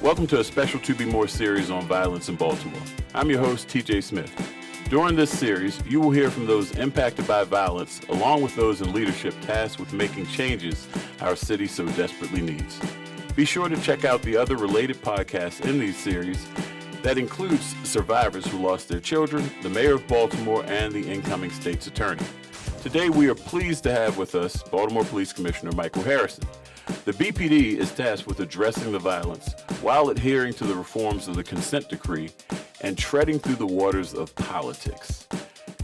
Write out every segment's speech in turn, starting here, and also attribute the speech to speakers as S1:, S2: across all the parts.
S1: Welcome to a special To Be More series on violence in Baltimore. I'm your host, TJ Smith. During this series, you will hear from those impacted by violence, along with those in leadership tasked with making changes our city so desperately needs. Be sure to check out the other related podcasts in these series that includes survivors who lost their children, the mayor of Baltimore, and the incoming state's attorney. Today, we are pleased to have with us Baltimore Police Commissioner Michael Harrison. The BPD is tasked with addressing the violence while adhering to the reforms of the consent decree and treading through the waters of politics.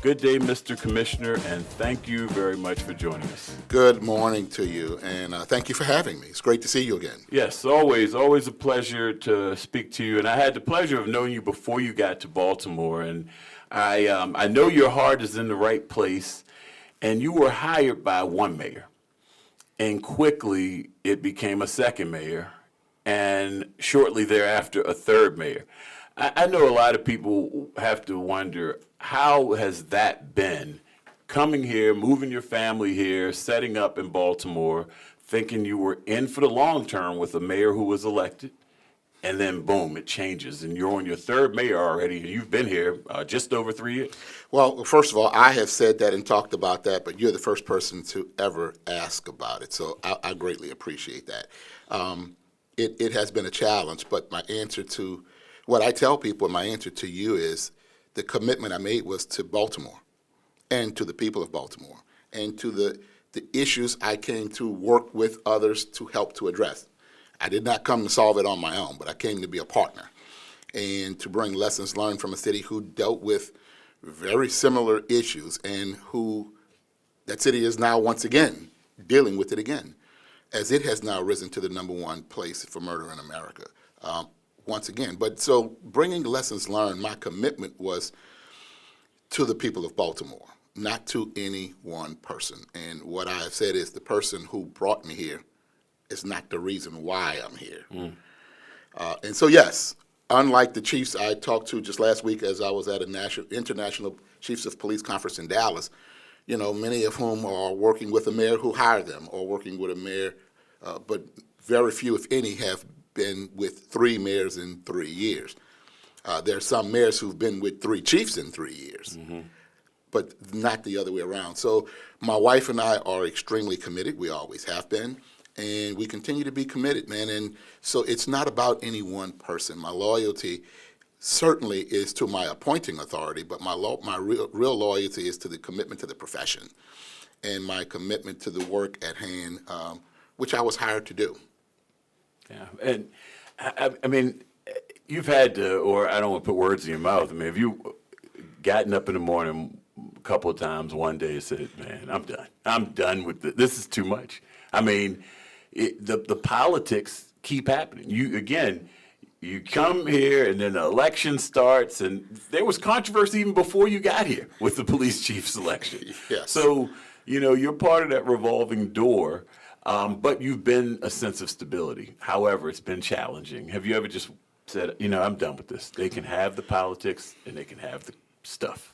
S1: Good day, Mr. Commissioner, and thank you very much for joining us.
S2: Good morning to you, and thank you for having me. It's great to see you again.
S1: Yes, always a pleasure to speak to you. And I had the pleasure of knowing you before you got to Baltimore, and I know your heart is in the right place, and you were hired by one mayor. And quickly, it became a second mayor, and shortly thereafter, a third mayor. I know a lot of people have to wonder, how has that been? Coming here, moving your family here, setting up in Baltimore, thinking you were in for the long term with a mayor who was elected, and then boom, it changes, and you're on your third mayor already, and you've been here just over 3 years.
S2: Well, first of all, I have said that and talked about that, but you're the first person to ever ask about it, so I greatly appreciate that. It has been a challenge, but my answer to what I tell people, my answer to you is the commitment I made was to Baltimore and to the people of Baltimore and to the issues I came to work with others to help to address. I did not come to solve it on my own, but I came to be a partner and to bring lessons learned from a city who dealt with very similar issues and who that city is now once again dealing with it again, as it has now risen to the number one place for murder in America once again. But so bringing lessons learned, my commitment was to the people of Baltimore, not to any one person. And what I have said is the person who brought me here is not the reason why I'm here. And so, yes, unlike the chiefs I talked to just last week as I was at a international Chiefs of Police conference in Dallas, you know, many of whom are working with a mayor who hired them or working with a mayor, but very few, if any, have been with 3 mayors in 3 years. There are some mayors who've been with 3 chiefs in 3 years, but not the other way around. So my wife and I are extremely committed. We always have been. And we continue to be committed, man. And so it's not about any one person. My loyalty certainly is to my appointing authority, but my real loyalty is to the commitment to the profession and my commitment to the work at hand, which I was hired to do.
S1: Yeah, and I mean, you've had to, or I don't want to put words in your mouth. I mean, have you gotten up in the morning a couple of times one day and said, man, I'm done. I'm done with this. This is too much. I mean, the politics keep happening. You come here and then the election starts, and there was controversy even before you got here with the police chief selection.
S2: Yes.
S1: So, you know, you're part of that revolving door, but you've been a sense of stability. However, it's been challenging. Have you ever just said, you know, I'm done with this? They can have the politics and they can have the stuff.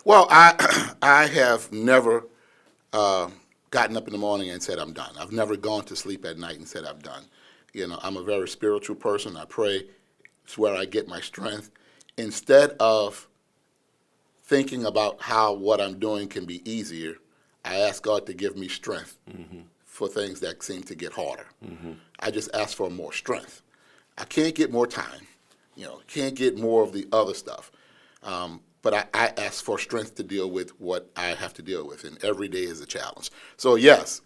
S2: Well, I have never gotten up in the morning and said I'm done. I've never gone to sleep at night and said I'm done. You know, I'm a very spiritual person. I pray. It's where I get my strength. Instead of thinking about how what I'm doing can be easier, I ask God to give me strength for things that seem to get harder. I just ask for more strength. I can't get more time. You know, can't get more of the other stuff. But I ask for strength to deal with what I have to deal with, and every day is a challenge. So yes,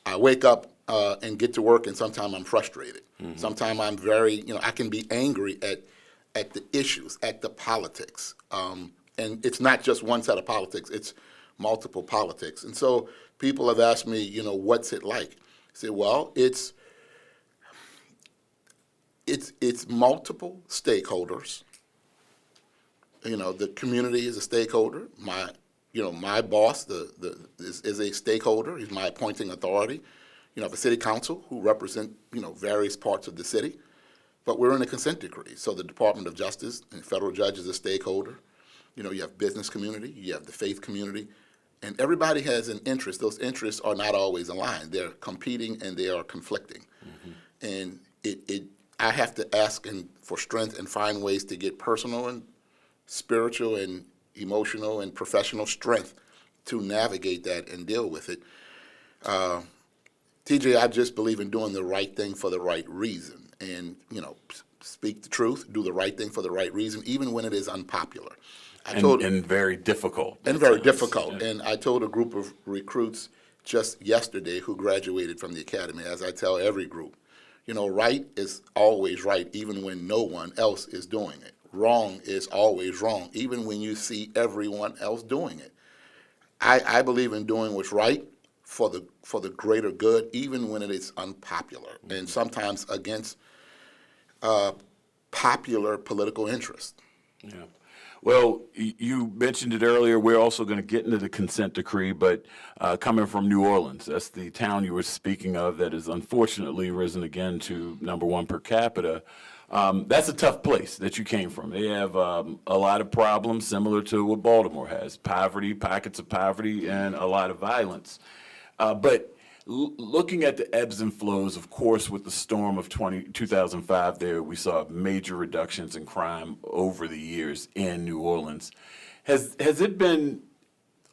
S2: I wake up and get to work, and sometimes I'm frustrated. Sometimes I'm very, you know, I can be angry at the issues, at the politics. And it's not just one set of politics, it's multiple politics. And so people have asked me, you know, what's it like? I say, well, it's multiple stakeholders. You know, the community is a stakeholder. My boss is a stakeholder. He's my appointing authority. You know, the city council who represent, you know, various parts of the city. But we're in a consent decree. So the Department of Justice and federal judge is a stakeholder. You know, you have business community, you have the faith community, and everybody has an interest. Those interests are not always aligned. They're competing and they are conflicting. And I have to ask for strength and find ways to get personal and spiritual and emotional and professional strength to navigate that and deal with it. TJ, I just believe in doing the right thing for the right reason, and speak the truth, do the right thing for the right reason, even when it is unpopular.
S1: And very difficult.
S2: And very difficult. Yeah. And I told a group of recruits just yesterday who graduated from the academy, as I tell every group, right is always right, even when no one else is doing it. Wrong is always wrong, even when you see everyone else doing it. I believe in doing what's right for the greater good, even when it is unpopular, and sometimes against popular political interest.
S1: Yeah. Well, you mentioned it earlier. We're also going to get into the consent decree, but coming from New Orleans, that's the town you were speaking of that has unfortunately risen again to number one per capita. That's a tough place that you came from. They have a lot of problems similar to what Baltimore has: poverty, pockets of poverty, and a lot of violence. But looking at the ebbs and flows, of course, with the storm of 2005 there, we saw major reductions in crime over the years in New Orleans. Has it been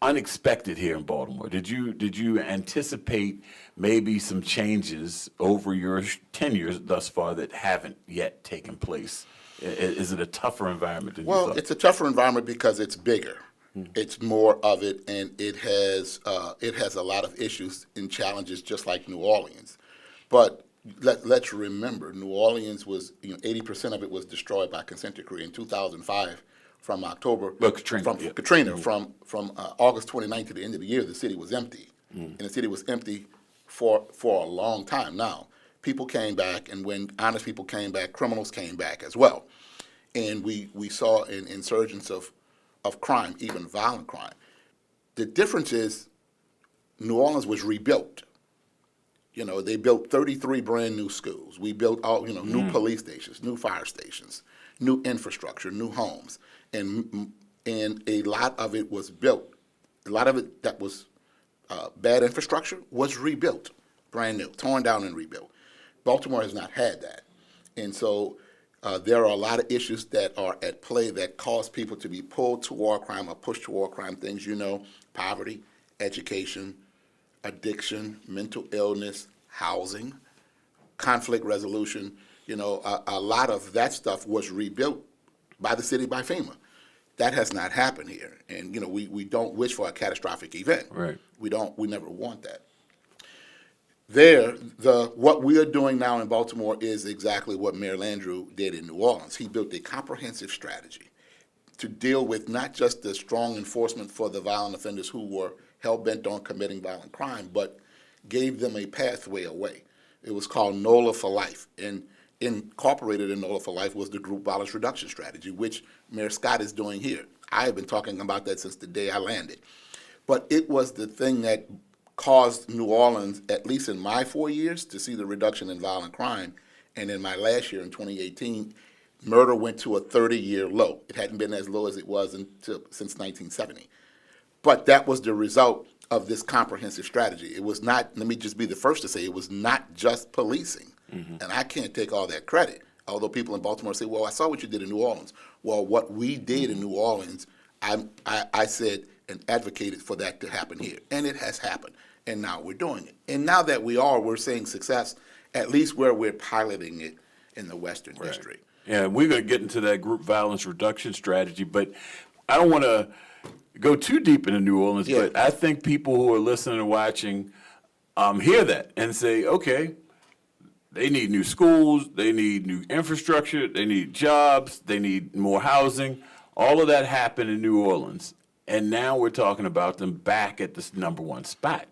S1: unexpected here in Baltimore? Did you anticipate maybe some changes over your tenure thus far that haven't yet taken place? Is it a tougher environment than you thought?
S2: Well, it's a tougher environment because it's bigger. It's more of it, and it has a lot of issues and challenges, just like New Orleans. But let's remember, New Orleans was 80% of it was destroyed by consent decree in 2005. From October, Katrina, from August 29th to the end of the year, the city was empty, and the city was empty for a long time. Now, people came back, and when honest people came back, criminals came back as well, and we saw an insurgence of crime, even violent crime. The difference is New Orleans was rebuilt. They built 33 brand new schools. We built new police stations, new fire stations, new infrastructure, new homes, and a lot of it was built. A lot of it that was bad infrastructure was rebuilt, brand new, torn down and rebuilt. Baltimore has not had that, and so there are a lot of issues that are at play that cause people to be pulled toward crime or pushed toward crime. Things poverty, education, addiction, mental illness, housing, conflict resolution. A lot of that stuff was rebuilt by the city, by FEMA. That has not happened here, and we don't wish for a catastrophic event.
S1: Right.
S2: We never want that. What we are doing now in Baltimore is exactly what Mayor Landrieu did in New Orleans. He built a comprehensive strategy to deal with not just the strong enforcement for the violent offenders who were hell-bent on committing violent crime, but gave them a pathway away. It was called NOLA for Life, and incorporated in NOLA for Life was the group violence reduction strategy, which Mayor Scott is doing here. I have been talking about that since the day I landed. But it was the thing that caused New Orleans, at least in my 4 years, to see the reduction in violent crime. And in my last year, in 2018, murder went to a 30-year low. It hadn't been as low as it was since 1970. But that was the result of this comprehensive strategy. It was not, let me just be the first to say, it was not just policing. Mm-hmm. And I can't take all that credit. Although people in Baltimore say, well, I saw what you did in New Orleans. Well, what we did in New Orleans, I said and advocated for that to happen here. And it has happened. And now we're doing it. And now that we're seeing success, at least where we're piloting it in the Western District.
S1: Yeah, we're going to get into that group violence reduction strategy, but I don't want to go too deep into New Orleans, but I think people who are listening and watching hear that and say, okay, they need new schools, they need new infrastructure, they need jobs, they need more housing. All of that happened in New Orleans, and now we're talking about them back at this number one spot.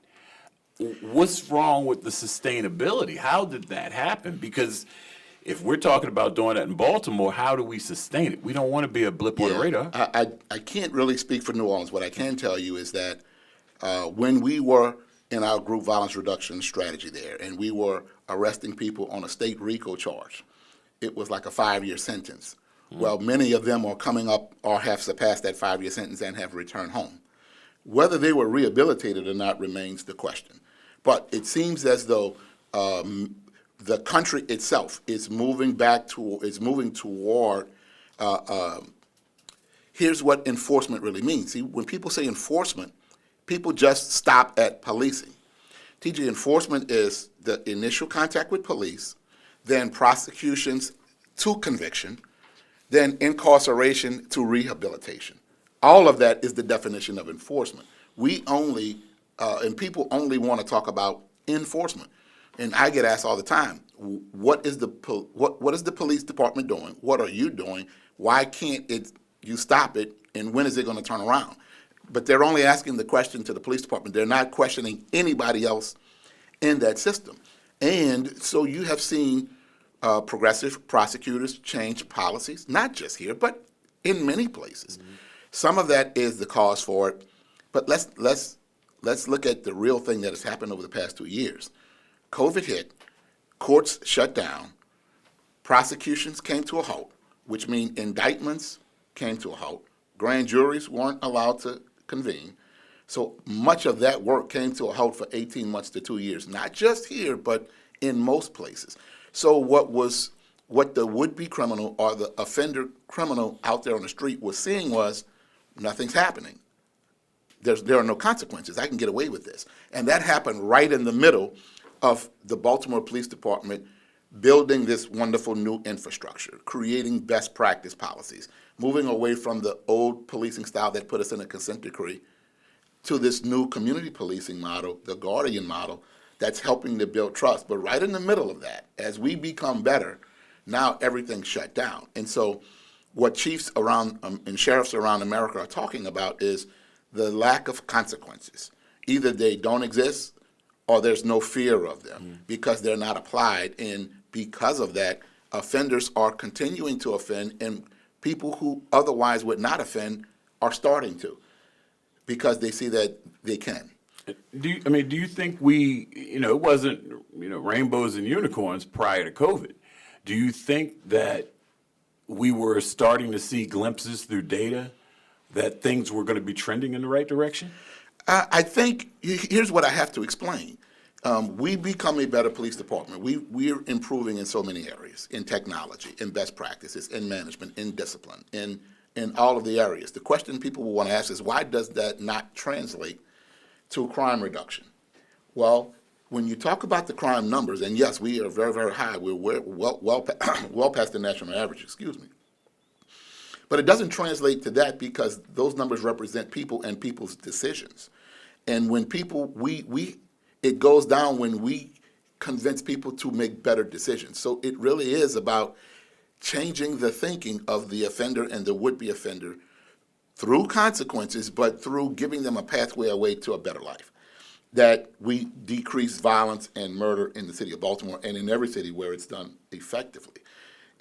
S1: What's wrong with the sustainability? How did that happen? Because if we're talking about doing that in Baltimore, how do we sustain it? We don't want to be a blip on the radar.
S2: I can't really speak for New Orleans. What I can tell you is that when we were in our group violence reduction strategy there, and we were arresting people on a state RICO charge, it was like a 5-year sentence. Well, many of them are coming up or have surpassed that 5-year sentence and have returned home. Whether they were rehabilitated or not remains the question. But it seems as though the country itself is moving toward. Here's what enforcement really means. See, when people say enforcement, people just stop at policing. TJ, enforcement is the initial contact with police, then prosecutions to conviction, then incarceration to rehabilitation. All of that is the definition of enforcement. And people only want to talk about enforcement. And I get asked all the time, what is the police department doing? What are you doing? Why can't you stop it? And when is it going to turn around? But they're only asking the question to the police department. They're not questioning anybody else in that system. And so you have seen progressive prosecutors change policies, not just here, but in many places. Mm-hmm. Some of that is the cause for it. But let's look at the real thing that has happened over the past 2 years. COVID hit, courts shut down, prosecutions came to a halt, which means indictments came to a halt. Grand juries weren't allowed to convene. So much of that work came to a halt for 18 months to 2 years, not just here, but in most places. So what the would-be criminal or the offender criminal out there on the street was seeing was nothing's happening. There are no consequences. I can get away with this. And that happened right in the middle of the Baltimore Police Department building this wonderful new infrastructure, creating best practice policies, moving away from the old policing style that put us in a consent decree to this new community policing model, the Guardian model, that's helping to build trust. But right in the middle of that, as we become better, now everything's shut down. And so what chiefs around and sheriffs around America are talking about is the lack of consequences. Either they don't exist or there's no fear of them because they're not applied. And because of that, offenders are continuing to offend, and people who otherwise would not offend are starting to because they see that they can.
S1: Do you think it wasn't, rainbows and unicorns prior to COVID? Do you think that we were starting to see glimpses through data that things were going to be trending in the right direction?
S2: I think here's what I have to explain. We become a better police department. We're improving in so many areas, in technology, in best practices, in management, in discipline, in all of the areas. The question people will want to ask is, why does that not translate to crime reduction? Well, when you talk about the crime numbers, and yes, we are very, very high. We're well past the national average, But it doesn't translate to that because those numbers represent people and people's decisions. And when people, it goes down when we convince people to make better decisions. So it really is about changing the thinking of the offender and the would-be offender through consequences, but through giving them a pathway away to a better life. That we decrease violence and murder in the city of Baltimore and in every city where it's done effectively.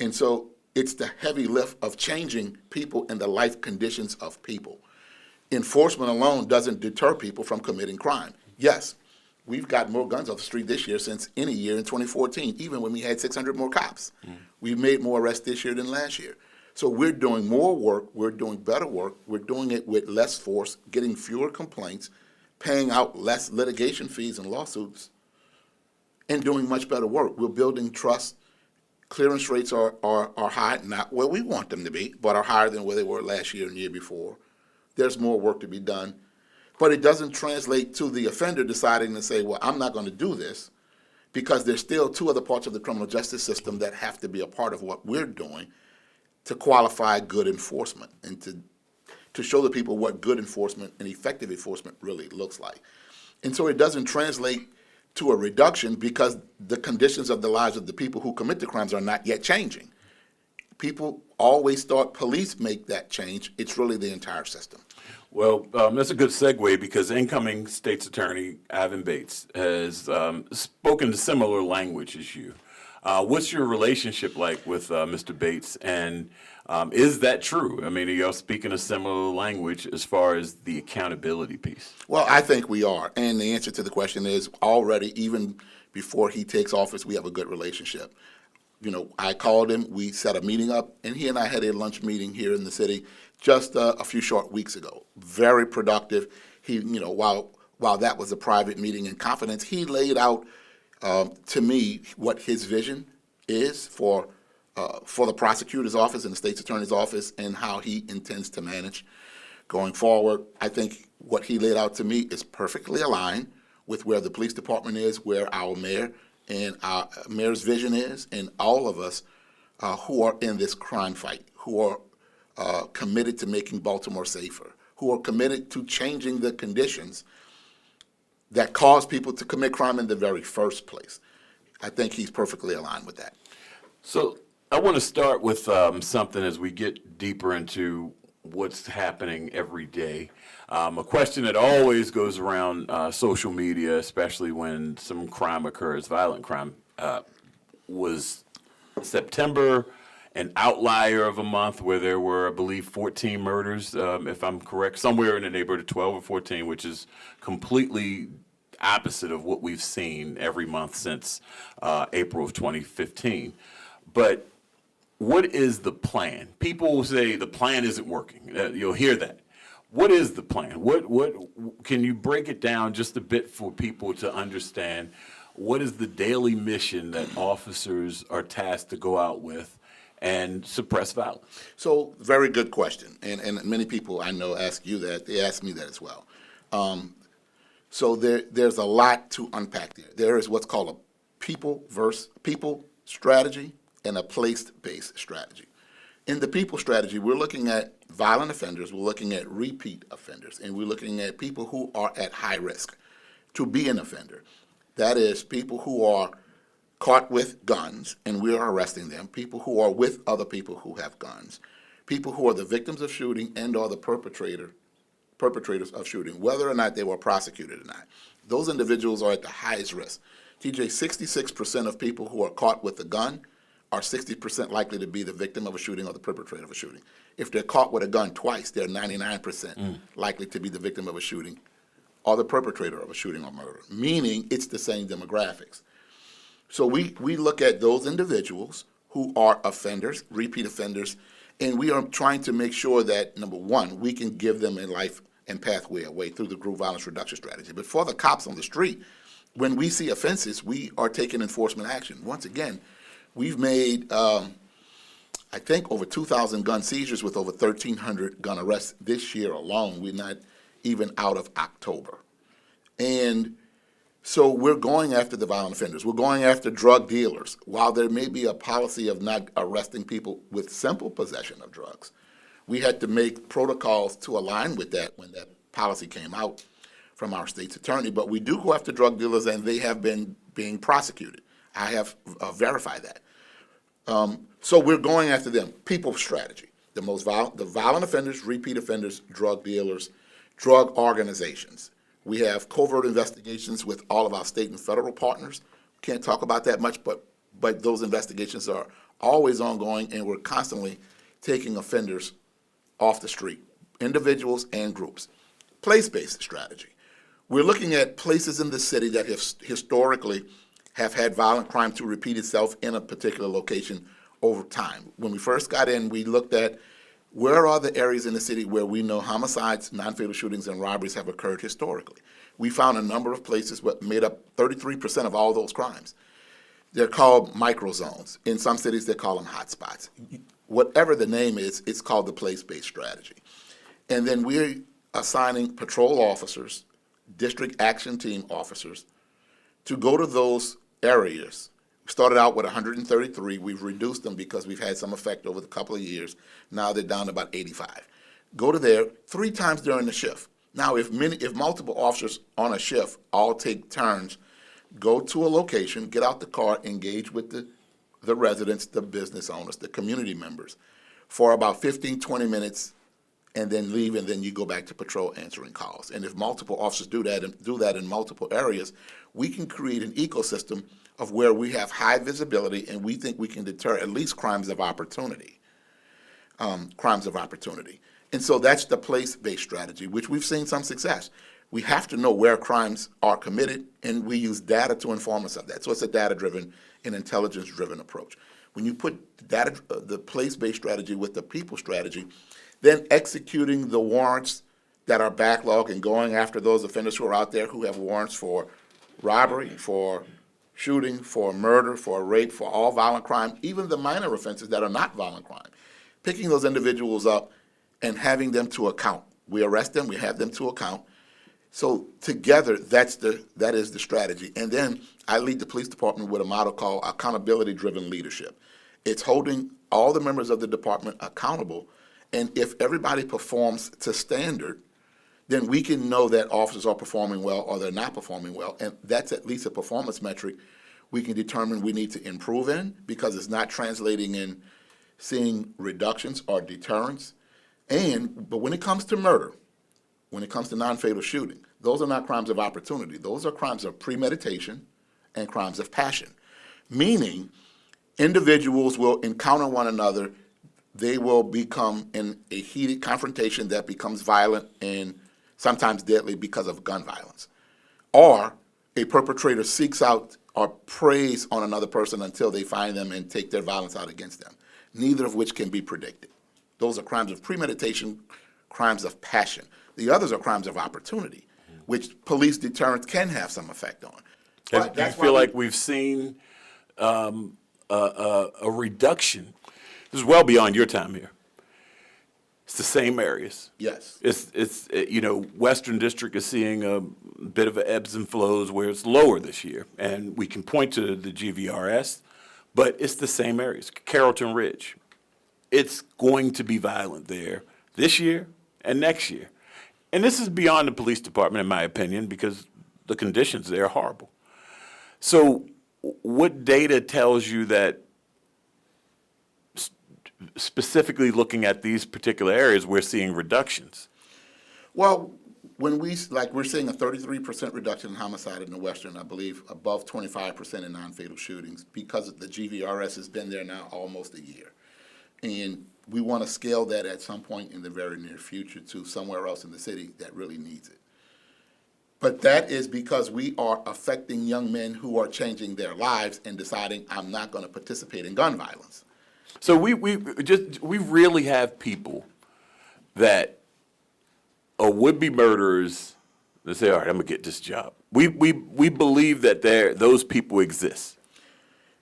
S2: And so it's the heavy lift of changing people and the life conditions of people. Enforcement alone doesn't deter people from committing crime. Yes, we've got more guns off the street this year since any year in 2014, even when we had 600 more cops. We've made more arrests this year than last year. So we're doing more work, we're doing better work, we're doing it with less force, getting fewer complaints, paying out less litigation fees and lawsuits, and doing much better work. We're building trust. Clearance rates are high, not where we want them to be, but are higher than where they were last year and the year before. There's more work to be done. But it doesn't translate to the offender deciding to say, well, I'm not going to do this, because there's still two other parts of the criminal justice system that have to be a part of what we're doing to qualify good enforcement and to show the people what good enforcement and effective enforcement really looks like. And so it doesn't translate to a reduction because the conditions of the lives of the people who commit the crimes are not yet changing. People always thought police make that change. It's really the entire system.
S1: Well, that's a good segue because incoming state's attorney Ivan Bates has spoken similar language as you. What's your relationship like with Mr. Bates, and is that true? I mean, are y'all speaking a similar language as far as the accountability piece?
S2: Well, I think we are, and the answer to the question is already, even before he takes office, we have a good relationship. I called him, we set a meeting up, and he and I had a lunch meeting here in the city just a few short weeks ago. Very productive. He, while that was a private meeting in confidence, he laid out To me, what his vision is for the prosecutor's office and the state's attorney's office and how he intends to manage going forward, I think what he laid out to me is perfectly aligned with where the police department is, where our mayor and our mayor's vision is, and all of us who are in this crime fight, who are committed to making Baltimore safer, who are committed to changing the conditions that cause people to commit crime in the very first place. I think he's perfectly aligned with that.
S1: So I want to start with something as we get deeper into what's happening every day. A question that always goes around social media, especially when some crime occurs, violent crime, was September an outlier of a month where there were, I believe, 14 murders, if I'm correct, somewhere in the neighborhood of 12 or 14, which is completely opposite of what we've seen every month since April of 2015. But what is the plan? People will say the plan isn't working. You'll hear that. What is the plan? What can you break it down just a bit for people to understand? What is the daily mission that officers are tasked to go out with and suppress violence?
S2: So, very good question. And many people I know ask you that. They ask me that as well. So there's a lot to unpack there. There is what's called a people strategy and a place-based strategy. In the people strategy, we're looking at violent offenders, we're looking at repeat offenders, and we're looking at people who are at high risk to be an offender. That is, people who are caught with guns, and we are arresting them, people who are with other people who have guns, people who are the victims of shooting and or the perpetrators of shooting, whether or not they were prosecuted or not. Those individuals are at the highest risk. TJ, 66% of people who are caught with a gun are 60% likely to be the victim of a shooting or the perpetrator of a shooting. If they're caught with a gun twice, they're 99% likely to be the victim of a shooting or the perpetrator of a shooting or murder, meaning it's the same demographics. So we look at those individuals who are offenders, repeat offenders, and we are trying to make sure that, number one, we can give them a life and pathway away through the group violence reduction strategy. But for the cops on the street, when we see offenses, we are taking enforcement action. Once again, we've made, I think, over 2,000 gun seizures with over 1,300 gun arrests this year alone. We're not even out of October. And so we're going after the violent offenders. We're going after drug dealers. While there may be a policy of not arresting people with simple possession of drugs, we had to make protocols to align with that when that policy came out from our state's attorney. But we do go after drug dealers, and they have been being prosecuted. I have verified that. So we're going after them. People strategy. The violent offenders, repeat offenders, drug dealers, drug organizations. We have covert investigations with all of our state and federal partners. Can't talk about that much, but those investigations are always ongoing, and we're constantly taking offenders off the street, individuals and groups. Place-based strategy. We're looking at places in the city that have historically have had violent crime to repeat itself in a particular location over time. When we first got in, we looked at where are the areas in the city where we know homicides, non-fatal shootings, and robberies have occurred historically. We found a number of places that made up 33% of all those crimes. They're called microzones. In some cities, they call them hotspots. Whatever the name is, it's called the place-based strategy. And then we're assigning patrol officers, district action team officers, to go to those areas. We started out with 133. We've reduced them because we've had some effect over the couple of years. Now they're down to about 85. Go to there 3 times during the shift. Now, if multiple officers on a shift all take turns, go to a location, get out the car, engage with the residents, the business owners, the community members for about 15, 20 minutes, and then leave, and then you go back to patrol answering calls. And if multiple officers do that in multiple areas, we can create an ecosystem of where we have high visibility, and we think we can deter at least crimes of opportunity. And so that's the place-based strategy, which we've seen some success. We have to know where crimes are committed, and we use data to inform us of that. So it's a data-driven and intelligence-driven approach. When you put the place-based strategy with the people strategy, then executing the warrants that are backlogged and going after those offenders who are out there who have warrants for robbery, for shooting, for murder, for rape, for all violent crime, even the minor offenses that are not violent crime. Picking those individuals up and having them to account. We arrest them, we have them to account. So together, that is the strategy. And then I lead the police department with a model called accountability-driven leadership. It's holding all the members of the department accountable, and if everybody performs to standard, then we can know that officers are performing well or they're not performing well, and that's at least a performance metric we can determine we need to improve in, because it's not translating in seeing reductions or deterrence. But when it comes to murder, when it comes to non-fatal shooting, those are not crimes of opportunity. Those are crimes of premeditation and crimes of passion, meaning individuals will encounter one another. They will become in a heated confrontation that becomes violent and sometimes deadly because of gun violence. Or a perpetrator seeks out or preys on another person until they find them and take their violence out against them, neither of which can be predicted. Those are crimes of premeditation, crimes of passion. The others are crimes of opportunity, which police deterrence can have some effect on.
S1: And do you feel like we've seen a reduction? This is well beyond your time here. It's the same areas.
S2: Yes.
S1: It's Western District is seeing a bit of ebbs and flows where it's lower this year, and we can point to the GVRS, but it's the same areas. Carrollton Ridge, it's going to be violent there this year and next year. And this is beyond the police department, in my opinion, because the conditions there are horrible. So what data tells you that specifically looking at these particular areas, we're seeing reductions?
S2: Well, when we're seeing a 33% reduction in homicide in the Western, I believe above 25% in non-fatal shootings, because the GVRS has been there now almost a year. And we want to scale that at some point in the very near future to somewhere else in the city that really needs it. But that is because we are affecting young men who are changing their lives and deciding, I'm not going to participate in gun violence.
S1: So we really have people that are would-be murderers that say, all right, I'm gonna get this job. We believe that those people exist.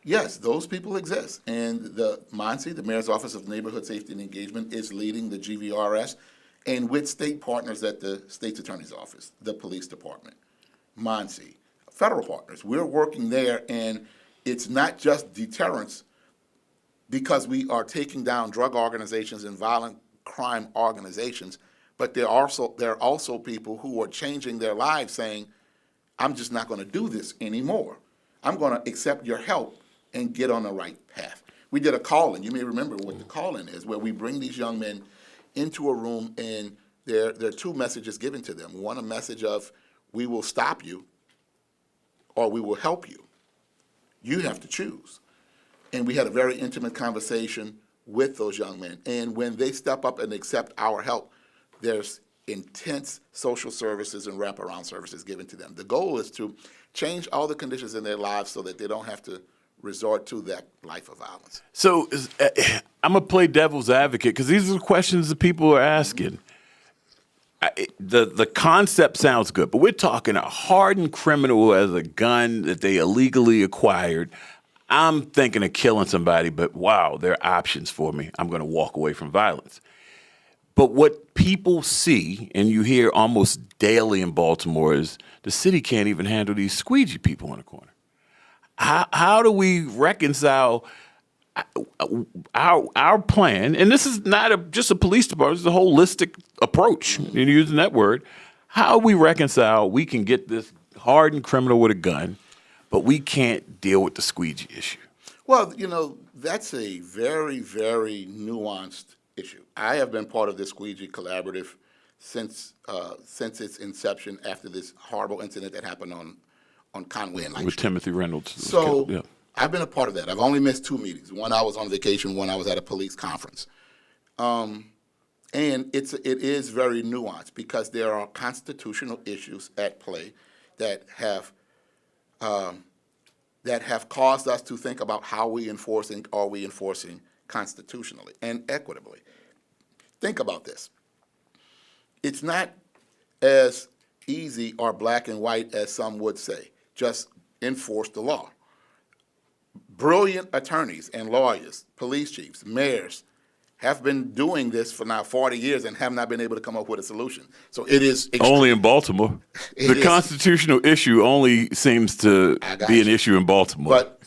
S2: Yes, those people exist. And the MONSE, the Mayor's Office of Neighborhood Safety and Engagement, is leading the GVRS, and with state partners at the State's Attorney's Office, the Police Department, MONSE, federal partners. We're working there, and it's not just deterrence, because we are taking down drug organizations and violent crime organizations, but there are also people who are changing their lives saying, I'm just not going to do this anymore. I'm going to accept your help and get on the right path. We did a call-in. You may remember what the call-in is, where we bring these young men into a room, and there are two messages given to them. One, a message of, we will stop you, or we will help you. You have to choose. And we had a very intimate conversation with those young men. And when they step up and accept our help, there's intense social services and wraparound services given to them. The goal is to change all the conditions in their lives so that they don't have to resort to that life of violence.
S1: So I'm going to play devil's advocate, because these are the questions that people are asking. The concept sounds good, but we're talking a hardened criminal who has a gun that they illegally acquired. I'm thinking of killing somebody, but wow, there are options for me. I'm going to walk away from violence. But what people see, and you hear almost daily in Baltimore, is the city can't even handle these squeegee people in the corner. How do we reconcile our plan? And this is not just a police department, it's a holistic approach, you're using that word. How we reconcile we can get this hardened criminal with a gun, but we can't deal with the squeegee issue?
S2: Well, that's a very, very nuanced issue. I have been part of this squeegee collaborative since its inception, after this horrible incident that happened on Conway and Light
S1: With
S2: Street.
S1: Timothy Reynolds.
S2: So
S1: Yeah.
S2: I've been a part of that. I've only missed 2 meetings. One, I was on vacation. One, I was at a police conference. And it is very nuanced, because there are constitutional issues at play that have caused us to think about how are we enforcing constitutionally and equitably. Think about this. It's not as easy or black and white as some would say. Just enforce the law. brilliant attorneys and lawyers, police chiefs, mayors have been doing this for now 40 years and have not been able to come up with a solution. So it is
S1: Only in Baltimore. The constitutional issue only seems to be an issue in Baltimore.
S2: But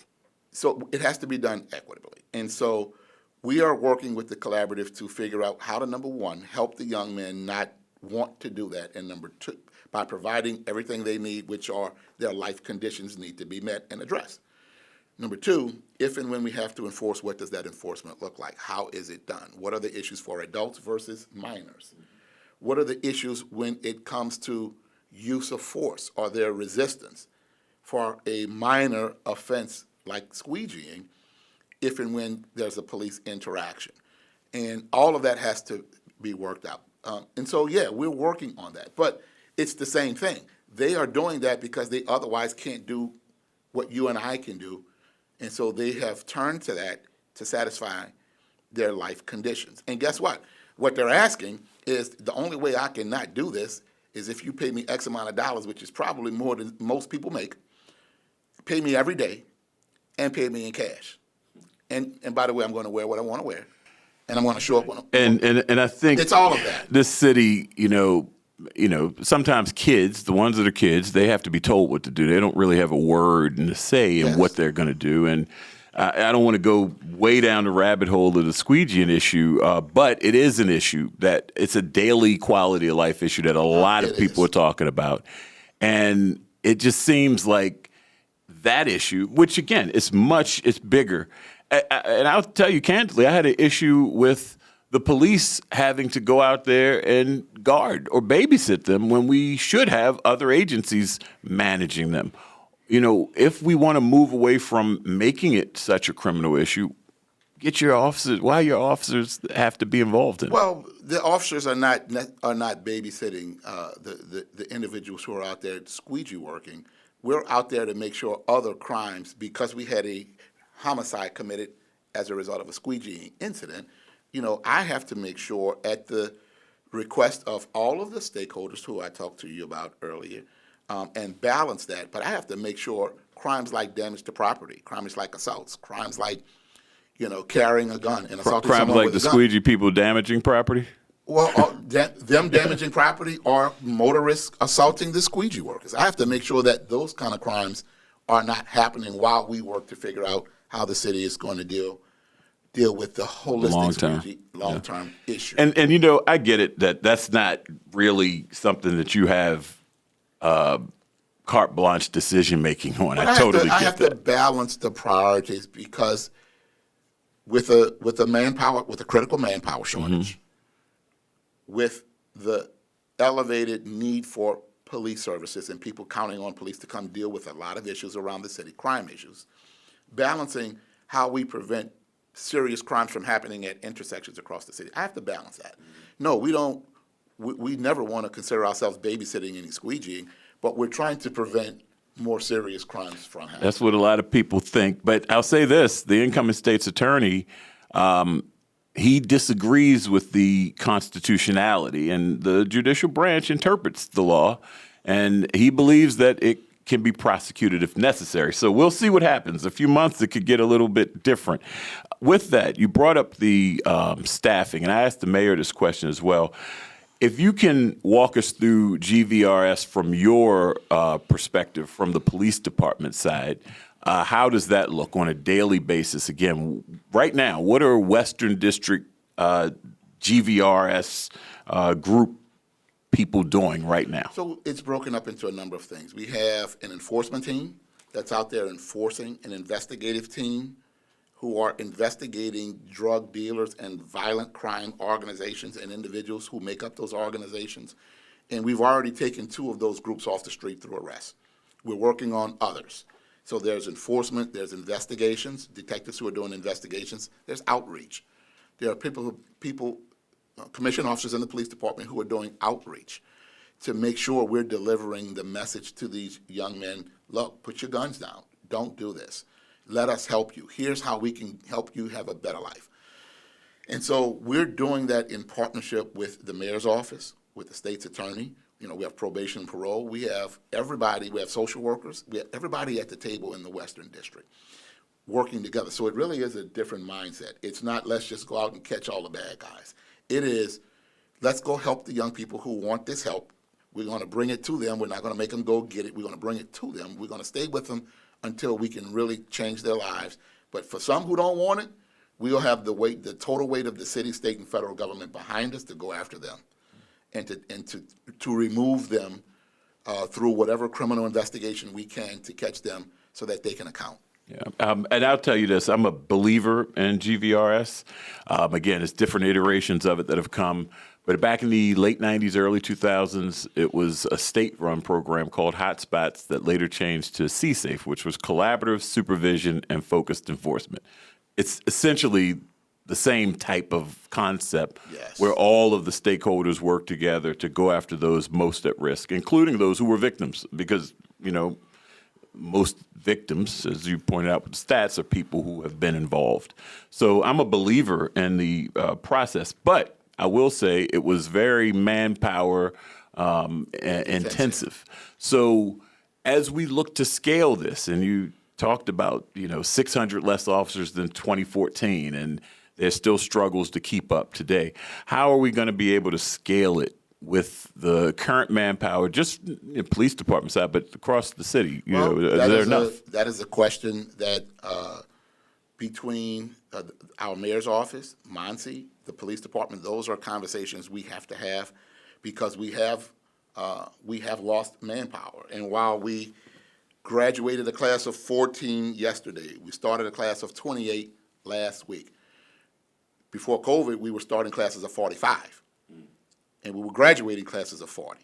S2: so it has to be done equitably. And so we are working with the collaborative to figure out how to, number one, help the young men not want to do that, and number two, by providing everything they need, which are their life conditions need to be met and addressed. Number two, if and when we have to enforce, what does that enforcement look like? How is it done? What are the issues for adults versus minors? What are the issues when it comes to use of force or their resistance for a minor offense like squeegeeing, if and when there's a police interaction? And all of that has to be worked out. And so, yeah, we're working on that. But it's the same thing. They are doing that because they otherwise can't do what you and I can do. And so they have turned to that to satisfy their life conditions. And guess what? What they're asking is, the only way I can not do this is if you pay me X amount of dollars, which is probably more than most people make, pay me every day, and pay me in cash. And by the way, I'm going to wear what I want to wear, and I'm going to show up on them.
S1: And I think
S2: it's all of that.
S1: This city, sometimes kids, the ones that are kids, they have to be told what to do. They don't really have a word and a say in what they're going to do. And I don't want to go way down the rabbit hole of the squeegeeing issue, but it is an issue that it's a daily quality of life issue that a lot of people are talking about. And it just seems like that issue, which again, it's bigger. And I'll tell you candidly, I had an issue with the police having to go out there and guard or babysit them when we should have other agencies managing them. If we want to move away from making it such a criminal issue, get your officers. Why your officers have to be involved in it?
S2: Well, the officers are not babysitting the individuals who are out there squeegee working. We're out there to make sure other crimes, because we had a homicide committed as a result of a squeegeeing incident. I have to make sure, at the request of all of the stakeholders who I talked to you about earlier, and balance that. But I have to make sure crimes like damage to property, crimes like assaults, crimes like, carrying a gun and assaulting
S1: crimes
S2: someone
S1: like
S2: with
S1: the
S2: a gun.
S1: squeegee people damaging property.
S2: Well, them damaging property or motorists assaulting the squeegee workers. I have to make sure that those kind of crimes are not happening while we work to figure out how the city is going to deal with the holistic long-term issue.
S1: And I get it that's not really something that you have carte blanche decision making on.
S2: But
S1: I totally get that.
S2: I have to balance the priorities, because with a critical manpower shortage, with the elevated need for police services and people counting on police to come deal with a lot of issues around the city, crime issues, balancing how we prevent serious crimes from happening at intersections across the city. I have to balance that. No, we don't. We never want to consider ourselves babysitting any squeegeeing, but we're trying to prevent more serious crimes from happening.
S1: That's what a lot of people think. But I'll say this, the incoming state's attorney, he disagrees with the constitutionality, and the judicial branch interprets the law, and he believes that it can be prosecuted if necessary. So we'll see what happens. A few months, it could get a little bit different. With that, you brought up the staffing, and I asked the mayor this question as well. If you can walk us through GVRS from your perspective, from the police department side, how does that look on a daily basis? Again, right now, what are Western District GVRS group people doing right now?
S2: So it's broken up into a number of things. We have an enforcement team that's out there enforcing, an investigative team who are investigating drug dealers and violent crime organizations and individuals who make up those organizations. And we've already taken 2 of those groups off the street through arrest. We're working on others. So there's enforcement, there's investigations, detectives who are doing investigations, there's outreach. There are commission officers in the police department who are doing outreach to make sure we're delivering the message to these young men. Look, put your guns down. Don't do this. Let us help you. Here's how we can help you have a better life. And so we're doing that in partnership with the mayor's office, with the state's attorney. We have probation and parole. We have everybody. We have social workers. We have everybody at the table in the Western District. working together. So it really is a different mindset. It's not let's just go out and catch all the bad guys. It is let's go help the young people who want this help. We're going to bring it to them. We're not going to make them go get it. We're going to bring it to them. We're going to stay with them until we can really change their lives. But for some who don't want it, we'll have the total weight of the city, state, and federal government behind us to go after them and to remove them through whatever criminal investigation we can to catch them so that they can account.
S1: Yeah, and I'll tell you this, I'm a believer in GVRS. Again, it's different iterations of it that have come. But back in the late 90s, early 2000s, it was a state-run program called Hotspots that later changed to CSAFE, which was collaborative supervision and focused enforcement. It's essentially the same type of concept where all of the stakeholders work together to go after those most at risk, including those who were victims, because, most victims, as you pointed out with the stats, are people who have been involved. So I'm a believer in the process, but I will say it was very manpower intensive. So as we look to scale this, and you talked about 600 less officers than 2014, and there's still struggles to keep up today. How are we going to be able to scale it with the current manpower, just police department side, but across the city? Is there enough?
S2: That is a question that between our mayor's office, Monsi, the police department, those are conversations we have to have because we have lost manpower. And while we graduated a class of 14 yesterday, we started a class of 28 last week. Before COVID, we were starting classes of 45. And we were graduating classes of 40.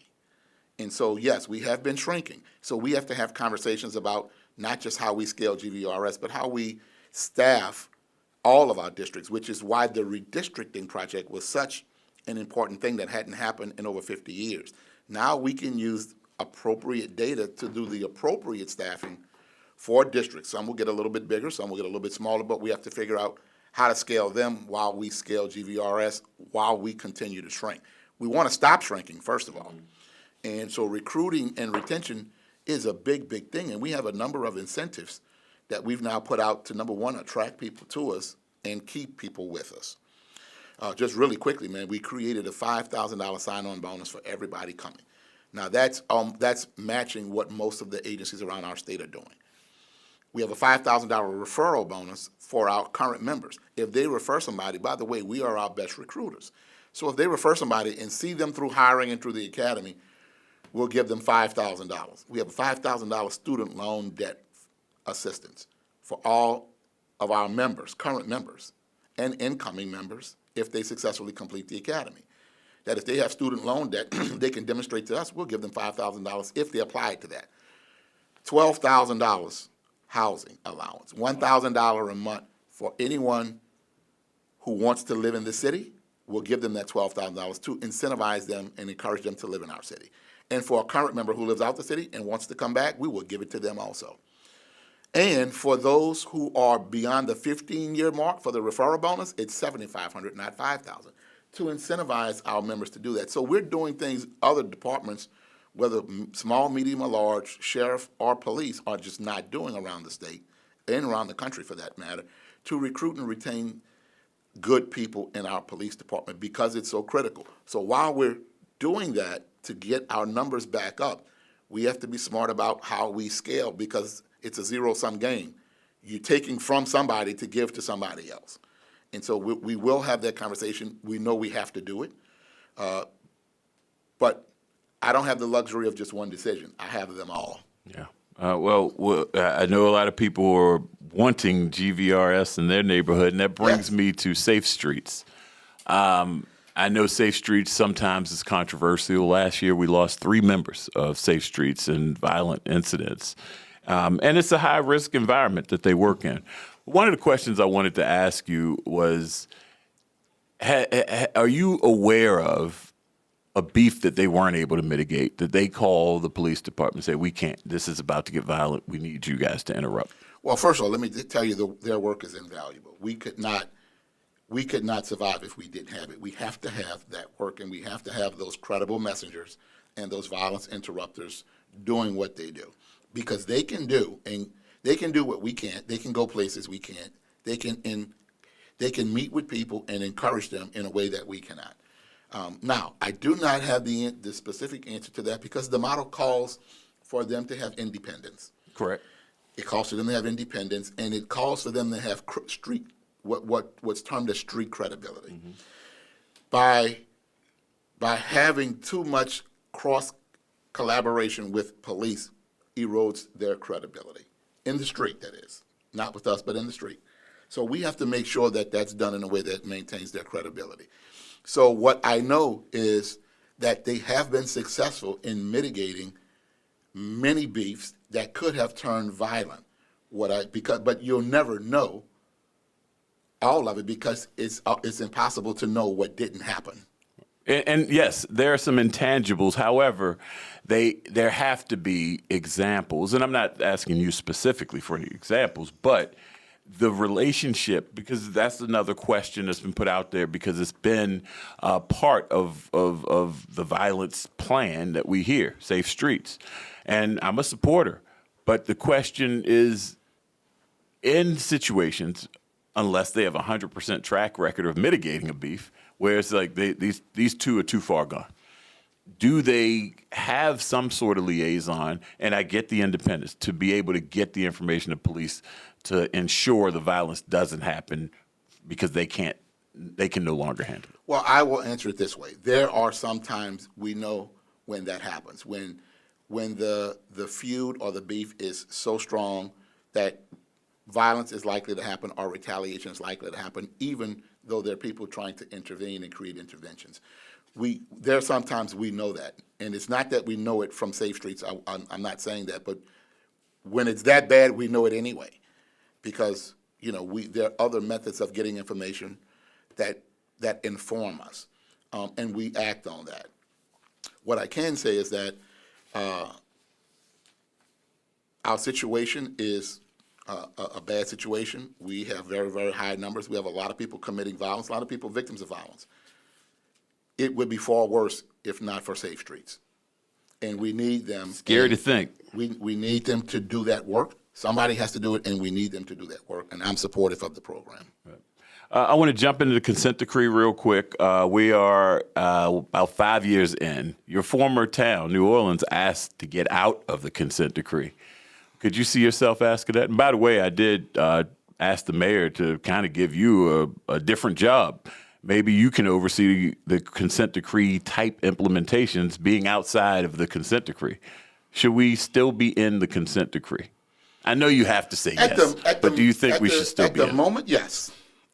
S2: And so, yes, we have been shrinking. So we have to have conversations about not just how we scale GVRS, but how we staff all of our districts, which is why the redistricting project was such an important thing that hadn't happened in over 50 years. Now we can use appropriate data to do the appropriate staffing for districts. Some will get a little bit bigger, some will get a little bit smaller, but we have to figure out how to scale them while we scale GVRS, while we continue to shrink. We want to stop shrinking, first of all. And so recruiting and retention is a big, big thing. And we have a number of incentives that we've now put out to, number one, attract people to us and keep people with us. Just really quickly, man, we created a $5,000 sign-on bonus for everybody coming. Now, that's matching what most of the agencies around our state are doing. We have a $5,000 referral bonus for our current members. If they refer somebody, by the way, we are our best recruiters. So if they refer somebody and see them through hiring and through the academy, we'll give them $5,000. We have a $5,000 student loan debt assistance for all of our members, current members, and incoming members if they successfully complete the academy. That if they have student loan debt, they can demonstrate to us, we'll give them $5,000 if they apply to that. $12,000 housing allowance, $1,000 a month for anyone who wants to live in the city. We'll give them that $12,000 to incentivize them and encourage them to live in our city. And for a current member who lives out the city and wants to come back, we will give it to them also. And for those who are beyond the 15-year mark for the referral bonus, it's $7,500, not $5,000, to incentivize our members to do that. So we're doing things other departments, whether small, medium, or large, sheriff or police, are just not doing around the state and around the country for that matter, to recruit and retain good people in our police department because it's so critical. So while we're doing that to get our numbers back up, we have to be smart about how we scale because it's a zero-sum game. You're taking from somebody to give to somebody else. And so we will have that conversation. We know we have to do it. But I don't have the luxury of just one decision. I have them all.
S1: Yeah. Well, I know a lot of people are wanting GVRS in their neighborhood, and that brings me to Safe Streets. I know Safe Streets sometimes is controversial. Last year, we lost 3 members of Safe Streets in violent incidents. And it's a high-risk environment that they work in. One of the questions I wanted to ask you was, are you aware of a beef that they weren't able to mitigate, that they call the police department and say, we can't, this is about to get violent, we need you guys to interrupt?
S2: Well, first of all, let me tell you their work is invaluable. We could not survive if we didn't have it. We have to have that work, and we have to have those credible messengers and those violence interrupters doing what they do. Because they can do, and They can do what we can't. They can go places we can't. They can meet with people and encourage them in a way that we cannot. Now, I do not have the specific answer to that because the model calls for them to have independence.
S1: Correct.
S2: It calls for them to have independence, and it calls for them to have what's termed as street credibility. Mm-hmm. By having too much cross collaboration with police erodes their credibility in the street. That is not with us, but in the street. So we have to make sure that that's done in a way that maintains their credibility. So what I know is that they have been successful in mitigating many beefs that could have turned violent. But you'll never know all of it because it's impossible to know what didn't happen.
S1: And yes, there are some intangibles. However, there have to be examples, and I'm not asking you specifically for any examples, but the relationship, because that's another question that's been put out there because it's been part of the violence plan that we hear, Safe Streets. And I'm a supporter, but the question is, in situations, unless they have a 100% track record of mitigating a beef, where it's like these two are too far gone, do they have some sort of liaison? And I get the independence to be able to get the information to police to ensure the violence doesn't happen because they can no longer handle it.
S2: Well, I will answer it this way. There are sometimes we know when that happens, when the feud or the beef is so strong that violence is likely to happen or retaliation is likely to happen, even though there are people trying to intervene and create interventions. Sometimes we know that, and it's not that we know it from Safe Streets. I'm not saying that, but when it's that bad, we know it anyway, because there are other methods of getting information that inform us, and we act on that. What I can say is that our situation is a bad situation. We have very, very high numbers. We have a lot of people committing violence, a lot of people victims of violence. It would be far worse if not for Safe Streets. And we need them.
S1: Scary to think.
S2: We need them to do that work. Somebody has to do it, and we need them to do that work. And I'm supportive of the program.
S1: Right. I want to jump into the consent decree real quick. We are about 5 years in. Your former town, New Orleans, asked to get out of the consent decree. Could you see yourself asking that? And by the way, I did ask the mayor to kind of give you a different job. Maybe you can oversee the consent decree type implementations being outside of the consent decree. Should we still be in the consent decree? I know you have to say yes, but do you think we should still be in?
S2: At the moment, yes.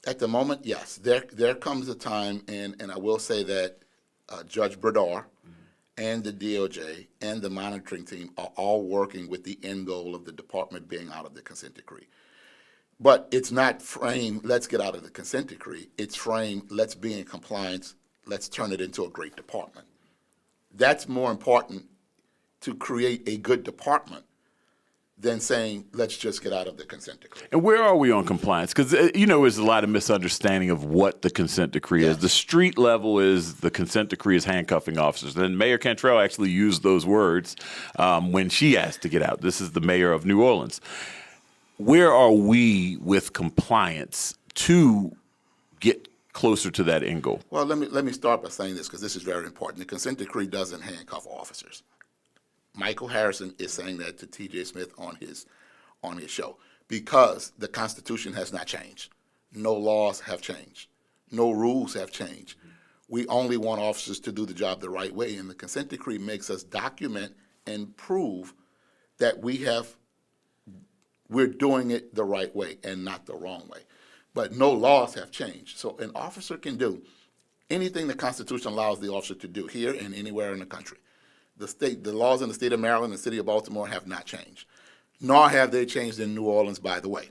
S2: At the moment, yes. There comes a time, and I will say that Judge Bradar and the DOJ and the monitoring team are all working with the end goal of the department being out of the consent decree. But it's not framed, let's get out of the consent decree. It's framed, let's be in compliance, let's turn it into a great department. That's more important to create a good department than saying, let's just get out of the consent decree.
S1: And where are we on compliance? Because, there's a lot of misunderstanding of what the consent decree is. The street level is the consent decree is handcuffing officers. And Mayor Cantrell actually used those words when she asked to get out. This is the mayor of New Orleans. Where are we with compliance to get closer to that end goal?
S2: Well, let me start by saying this, because this is very important. The consent decree doesn't handcuff officers. Michael Harrison is saying that to T.J. Smith on his show, because the Constitution has not changed. No laws have changed. No rules have changed. We only want officers to do the job the right way, and the consent decree makes us document and prove that we're doing it the right way and not the wrong way. But no laws have changed. So an officer can do anything the Constitution allows the officer to do here and anywhere in the country. The laws in the state of Maryland and the city of Baltimore have not changed, nor have they changed in New Orleans, by the way.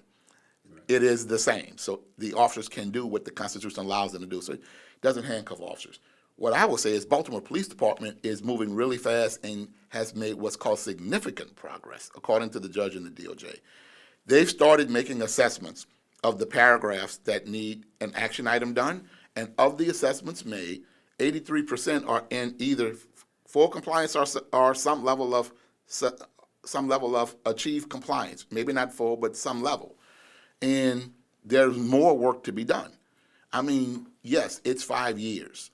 S2: Right. It is the same. So the officers can do what the Constitution allows them to do. So it doesn't handcuff officers. What I will say is Baltimore Police Department is moving really fast and has made what's called significant progress, according to the judge and the DOJ. They've started making assessments of the paragraphs that need an action item done, and of the assessments made, 83% are in either full compliance or some level of level of achieve compliance. Maybe not full, but some level. And there's more work to be done. I mean, yes, it's 5 years,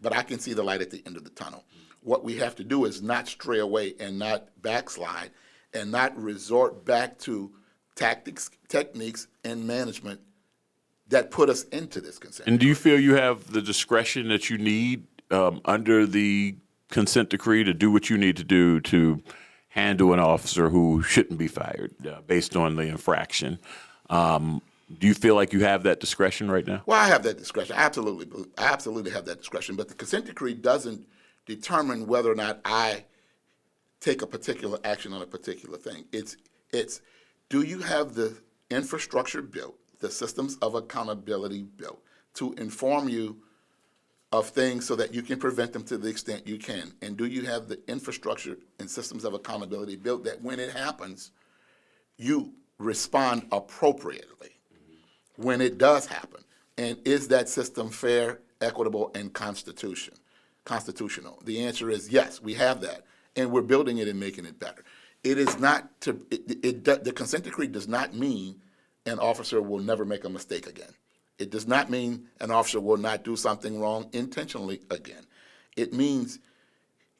S2: but I can see the light at the end of the tunnel. What we have to do is not stray away and not backslide and not resort back to tactics, techniques, and management that put us into this consent
S1: And do
S2: decree.
S1: you feel you have the discretion that you need under the consent decree to do what you need to do to handle an officer who shouldn't be fired based on the infraction? Do you feel like you have that discretion right now?
S2: Well, I have that discretion. I absolutely have that discretion. But the consent decree doesn't determine whether or not I take a particular action on a particular thing. It's do you have the infrastructure built, the systems of accountability built to inform you of things so that you can prevent them to the extent you can? And do you have the infrastructure and systems of accountability built that when it happens, you respond appropriately when it does happen? And is that system fair, equitable, and constitutional? The answer is yes, we have that, and we're building it and making it better. It is not the consent decree does not mean an officer will never make a mistake again. It does not mean an officer will not do something wrong intentionally again. It means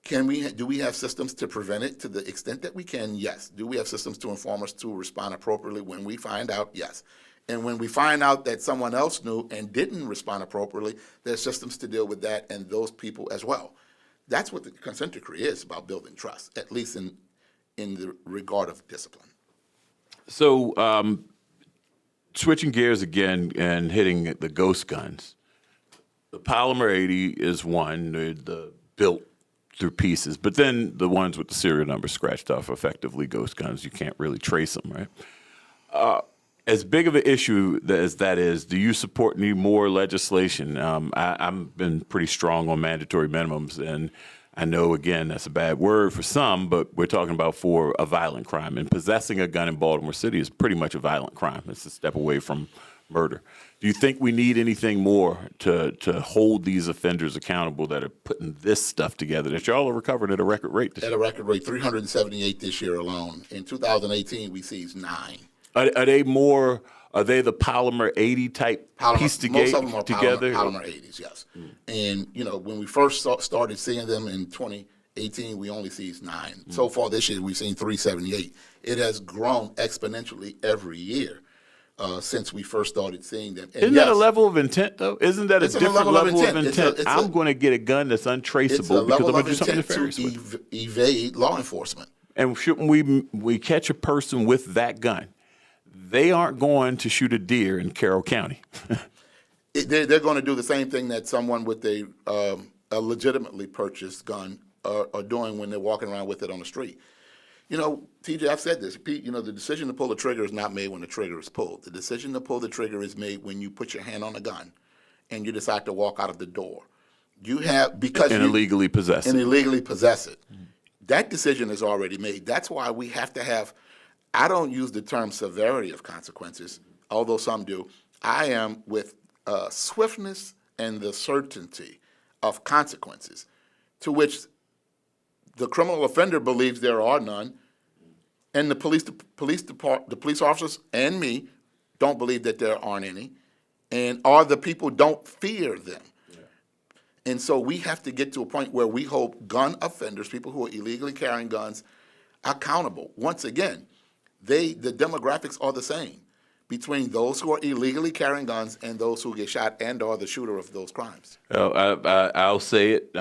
S2: do we have systems to prevent it to the extent that we can? Yes. Do we have systems to inform us to respond appropriately when we find out? Yes. And when we find out that someone else knew and didn't respond appropriately, there's systems to deal with that and those people as well. That's what the consent decree is about, building trust, at least in the regard of discipline.
S1: So switching gears again and hitting the ghost guns. The Polymer 80 is one, the built through pieces, but then the ones with the serial number scratched off, effectively ghost guns. You can't really trace them, right? As big of an issue as that is, do you support any more legislation? I've been pretty strong on mandatory minimums, and I know, again, that's a bad word for some, but we're talking about for a violent crime. And possessing a gun in Baltimore City is pretty much a violent crime. It's a step away from murder. Do you think we need anything more to hold these offenders accountable that are putting this stuff together that y'all are recovered at a record rate this year?
S2: At a record rate, 378 this year alone. In 2018, we seized 9.
S1: Are they more? Are they the Polymer 80 type piece
S2: Most of them are
S1: together?
S2: Polymer 80s, yes. And when we first started seeing them in 2018, we only seized 9. So far this year, we've seen 378. It has grown exponentially every year since we first started seeing them. And
S1: Isn't that a level of intent, though? Isn't that a
S2: it's
S1: different level of intent?
S2: It's
S1: I'm going to get a gun that's untraceable because I'm going to do something nefarious with it.
S2: Evade law enforcement.
S1: And shouldn't we catch a person with that gun? They aren't going to shoot a deer in Carroll County.
S2: They're going to do the same thing that someone with a legitimately purchased gun are doing when they're walking around with it on the street. TJ, I've said this. Pete, the decision to pull the trigger is not made when the trigger is pulled. The decision to pull the trigger is made when you put your hand on a gun and you decide to walk out of the door. Illegally possess it. That decision is already made. That's why we have to have. I don't use the term severity of consequences, although some do. I am with swiftness and the certainty of consequences, to which the criminal offender believes there are none, and the police officers and me don't believe that there aren't any, and the people don't fear them. Yeah. And so we have to get to a point where we hold gun offenders, people who are illegally carrying guns, accountable. Once again, the demographics are the same between those who are illegally carrying guns and those who get shot and are the shooter of those crimes.
S1: I'll say it.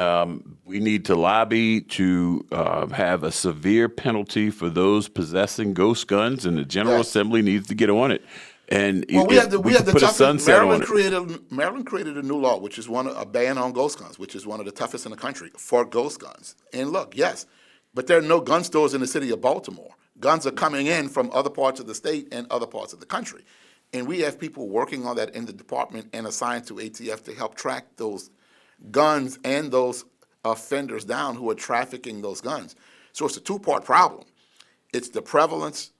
S1: We need to lobby to have a severe penalty for those possessing ghost guns, and the General Assembly needs to get on it. And
S2: we have the toughest.
S1: Maryland
S2: created a new law, which is a ban on ghost guns, which is one of the toughest in the country for ghost guns. And look, yes, but there are no gun stores in the city of Baltimore. Guns are coming in from other parts of the state and other parts of the country. And we have people working on that in the department and assigned to ATF to help track those guns and those offenders down who are trafficking those guns. So it's a two-part problem. It's the prevalence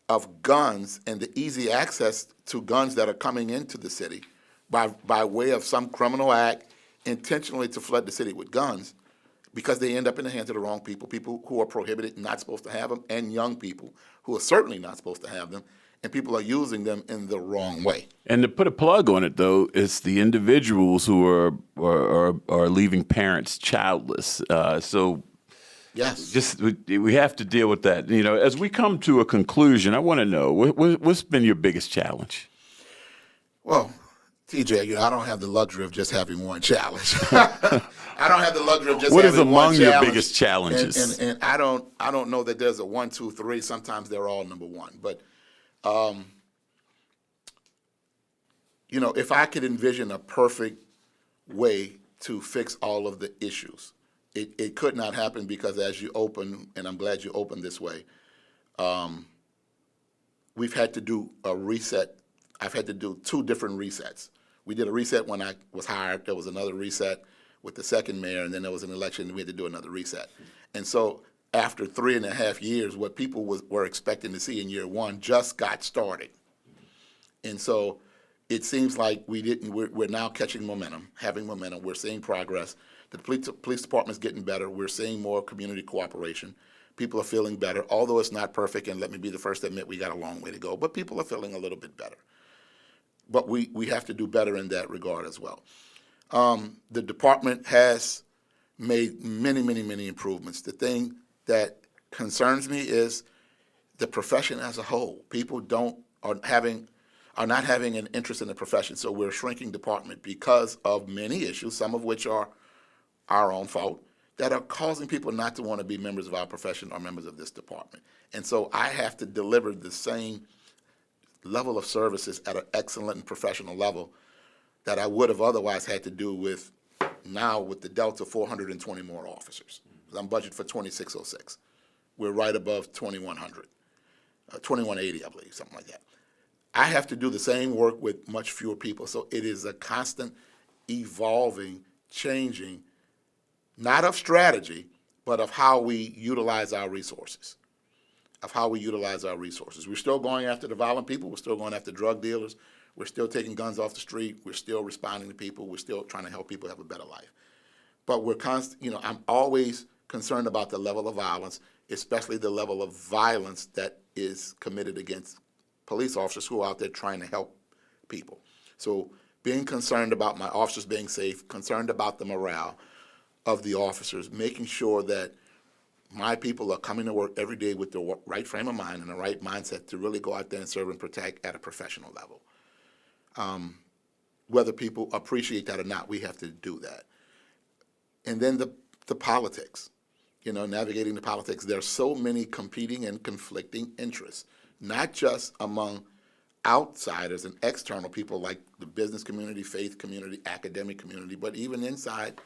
S2: of guns and the easy access to guns that are coming into the city by way of some criminal act intentionally to flood the city with guns. because they end up in the hands of the wrong people, people who are prohibited, not supposed to have them, and young people who are certainly not supposed to have them, and people are using them in the wrong way.
S1: And to put a plug on it, though, it's the individuals who are leaving parents childless. So
S2: Yes.
S1: just we have to deal with that. You know, as we come to a conclusion, I want to know what's been your biggest challenge.
S2: Well, TJ, I don't have the luxury of just having one challenge. I don't have the luxury of just
S1: What
S2: having
S1: is
S2: one
S1: among your
S2: challenge.
S1: biggest challenges?
S2: And I don't know that there's a 1, 2, 3. Sometimes they're all number one. But if I could envision a perfect way to fix all of the issues, it could not happen, because as you open, and I'm glad you opened this way, we've had to do a reset. I've had to do 2 different resets. We did a reset when I was hired. There was another reset with the second mayor, and then there was an election, and we had to do another reset. And so after 3.5 years, what people were expecting to see in year 1 just got started. And so it seems like we're now catching momentum, having momentum. We're seeing progress. The police department's getting better. We're seeing more community cooperation. People are feeling better, although it's not perfect, and let me be the first to admit we got a long way to go, but people are feeling a little bit better. But we have to do better in that regard as well. The department has made many, many, many improvements. The thing that concerns me is the profession as a whole. People are not having an interest in the profession, so we're a shrinking department because of many issues, some of which are our own fault, that are causing people not to want to be members of our profession or members of this department. And so I have to deliver the same level of services at an excellent and professional level that I would have otherwise had to do with the Delta 420 more officers. I'm budgeted for 2606. We're right above 2100, 2180, I believe, something like that. I have to do the same work with much fewer people. So it is a constant evolving, changing, not of strategy, but of how we utilize our resources. We're still going after the violent people. We're still going after drug dealers. We're still taking guns off the street. We're still responding to people. We're still trying to help people have a better life. But I'm always concerned about the level of violence, especially the level of violence that is committed against police officers who are out there trying to help people. So being concerned about my officers being safe, concerned about the morale of the officers, making sure that my people are coming to work every day with the right frame of mind and the right mindset to really go out there and serve and protect at a professional level. Whether people appreciate that or not, we have to do that. And then the politics, navigating the politics. There are so many competing and conflicting interests, not just among outsiders and external people like the business community, faith community, academic community, but even inside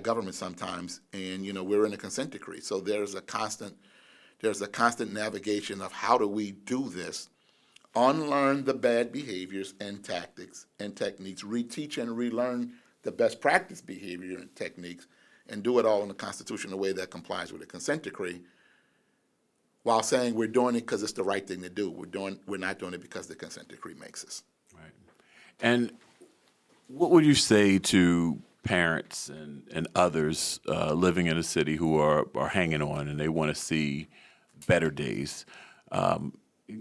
S2: government sometimes. And we're in a consent decree, so there's a constant navigation of how do we do this, unlearn the bad behaviors and tactics and techniques, reteach and relearn the best practice behavior and techniques, and do it all in a constitutional way that complies with the consent decree, while saying we're doing it because it's the right thing to do. We're not doing it because the consent decree makes us.
S1: Right. And what would you say to parents and others living in a city who are hanging on and they want to see better days?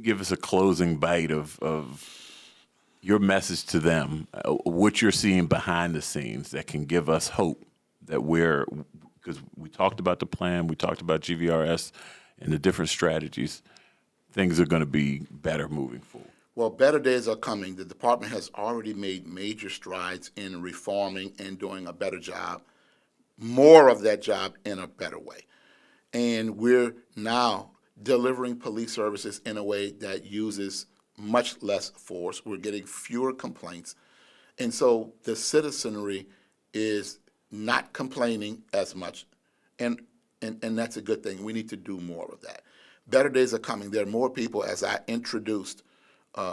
S1: Give us a closing bite of your message to them, what you're seeing behind the scenes that can give us hope that because we talked about the plan, we talked about GVRS and the different strategies, things are going to be better moving forward.
S2: Well, better days are coming. The department has already made major strides in reforming and doing a better job, more of that job in a better way. And we're now delivering police services in a way that uses much less force. We're getting fewer complaints. And so the citizenry is not complaining as much. And that's a good thing. We need to do more of that. Better days are coming. There are more people. As I introduced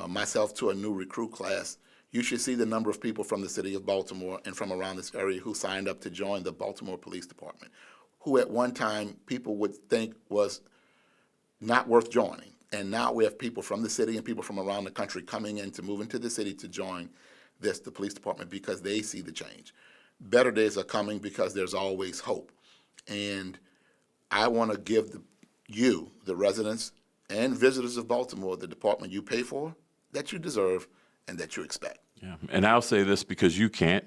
S2: myself to a new recruit class, you should see the number of people from the city of Baltimore and from around this area who signed up to join the Baltimore Police Department, who at one time people would think was not worth joining. And now we have people from the city and people from around the country coming in to move into the city to join the police department because they see the change. better days are coming because there's always hope. And I want to give you, the residents and visitors of Baltimore, the department you pay for, that you deserve and that you expect.
S1: Yeah. And I'll say this because you can't.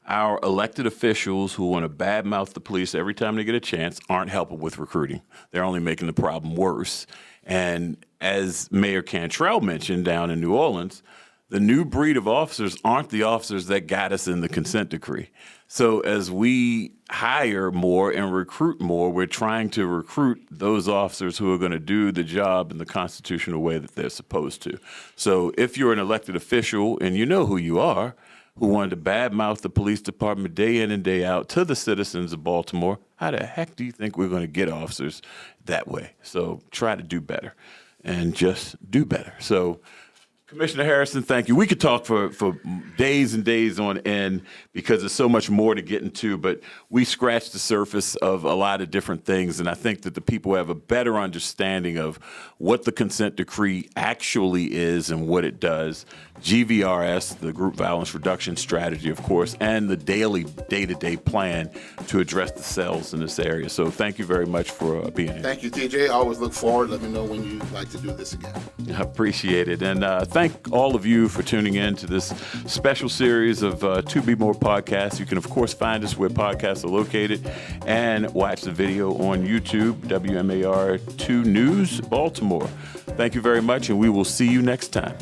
S1: Our elected officials who want to badmouth the police every time they get a chance aren't helping with recruiting. They're only making the problem worse. And as Mayor Cantrell mentioned down in New Orleans, the new breed of officers aren't the officers that got us in the consent decree. So as we hire more and recruit more, we're trying to recruit those officers who are going to do the job in the constitutional way that they're supposed to. So if you're an elected official and you know who you are, who wanted to badmouth the police department day in and day out to the citizens of Baltimore, how the heck do you think we're going to get officers that way? So try to do better and just do better. So Commissioner Harrison, thank you. We could talk for days and days on end because there's so much more to get into, but we scratched the surface of a lot of different things, and I think that the people have a better understanding of what the consent decree actually is and what it does. GVRS, the Group Violence Reduction Strategy, of course, and the daily day-to-day plan to address the cells in this area. So thank you very much for being here.
S2: Thank you, TJ. I always look forward. Let me know when you'd like to do this again.
S1: I appreciate it. And thank all of you for tuning in to this special series of To Be More podcasts. You can, of course, find us where podcasts are located and watch the video on YouTube, WMAR 2 News, Baltimore. Thank you very much, and we will see you next time.